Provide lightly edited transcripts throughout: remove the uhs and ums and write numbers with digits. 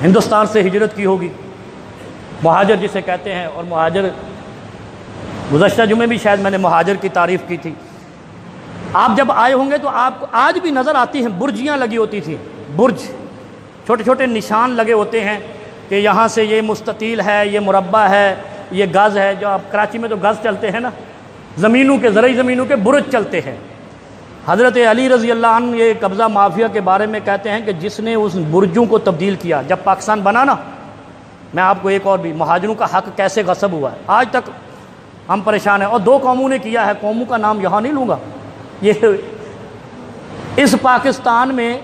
ہندوستان سے ہجرت کی ہوگی، مہاجر جسے کہتے ہیں، اور مہاجر گزشتہ جمعے بھی شاید میں نے مہاجر کی تعریف کی تھی۔ آپ جب آئے ہوں گے تو آپ کو آج بھی نظر آتی ہیں، برجیاں لگی ہوتی تھیں، برج، چھوٹے چھوٹے نشان لگے ہوتے ہیں کہ یہاں سے یہ مستطیل ہے، یہ مربع ہے، یہ گز ہے۔ جو آپ کراچی میں تو گز چلتے ہیں نا، زمینوں کے، زرعی زمینوں کے برج چلتے ہیں۔ حضرت علی رضی اللہ عنہ یہ قبضہ مافیا کے بارے میں کہتے ہیں کہ جس نے اس برجوں کو تبدیل کیا، جب پاکستان بنا نا، میں آپ کو ایک اور بھی، مہاجروں کا حق کیسے غصب ہوا ہے آج تک ہم پریشان ہیں، اور دو قوموں نے کیا ہے، قوموں کا نام یہاں نہیں لوں گا۔ یہ اس پاکستان میں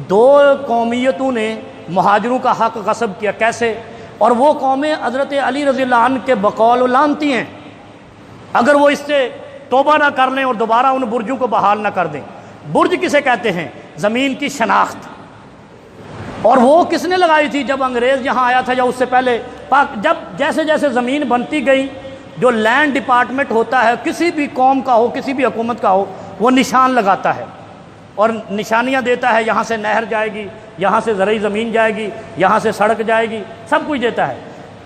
دو قومیتوں نے مہاجروں کا حق غصب کیا، کیسے؟ اور وہ قومیں حضرت علی رضی اللہ عنہ کے بقول لانتی ہیں، اگر وہ اس سے توبہ نہ کر لیں اور دوبارہ ان برجوں کو بحال نہ کر دیں۔ برج کسے کہتے ہیں؟ زمین کی شناخت، اور وہ کس نے لگائی تھی جب انگریز یہاں آیا تھا یا اس سے پہلے؟ جب جیسے جیسے زمین بنتی گئی، جو لینڈ ڈپارٹمنٹ ہوتا ہے کسی بھی قوم کا ہو، کسی بھی حکومت کا ہو، وہ نشان لگاتا ہے اور نشانیاں دیتا ہے، یہاں سے نہر جائے گی، یہاں سے زرعی زمین جائے گی، یہاں سے سڑک جائے گی، سب کچھ دیتا ہے۔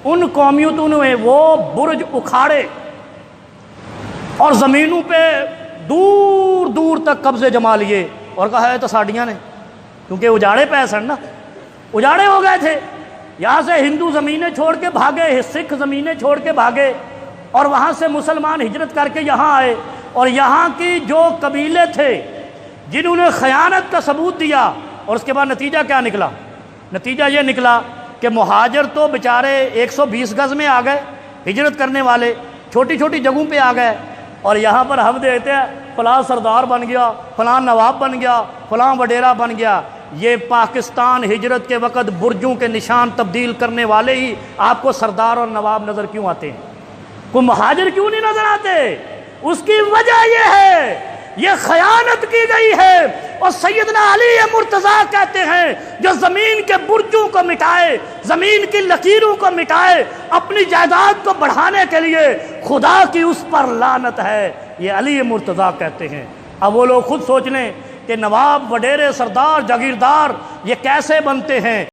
ان قومیتوں نے وہ برج اکھاڑے اور زمینوں پہ دور دور تک قبضے جما لیے، اور کہا ہے تو ساڑیاں نے، کیونکہ اجاڑے پہ سن نا، اجاڑے ہو گئے تھے۔ یہاں سے ہندو زمینیں چھوڑ کے بھاگے، سکھ زمینیں چھوڑ کے بھاگے، اور وہاں سے مسلمان ہجرت کر کے یہاں آئے، اور یہاں کی جو قبیلے تھے جنہوں نے خیانت کا ثبوت دیا، اور اس کے بعد نتیجہ کیا نکلا؟ نتیجہ یہ نکلا کہ مہاجر تو بیچارے 120 گز میں آ گئے، ہجرت کرنے والے چھوٹی چھوٹی جگہوں پہ آ گئے، اور یہاں پر ہم دیکھتے ہیں فلاں سردار بن گیا، فلاں نواب بن گیا، فلاں وڈیرا بن گیا۔ یہ پاکستان ہجرت کے وقت برجوں کے نشان تبدیل کرنے والے ہی آپ کو سردار اور نواب نظر کیوں آتے ہیں؟ کوئی مہاجر کیوں نہیں نظر آتے؟ اس کی وجہ یہ ہے، یہ خیانت کی گئی ہے۔ اور سیدنا علی مرتضیٰ کہتے ہیں جو زمین کے برجوں کو مٹائے، زمین کی لکیروں کو مٹائے، اپنی جائیداد کو بڑھانے کے لیے، خدا کی اس پر لعنت ہے، یہ علی مرتضیٰ کہتے ہیں۔ اب وہ لوگ خود سوچ لیں کہ نواب، وڈیرے، سردار، جاگیردار یہ کیسے بنتے ہیں۔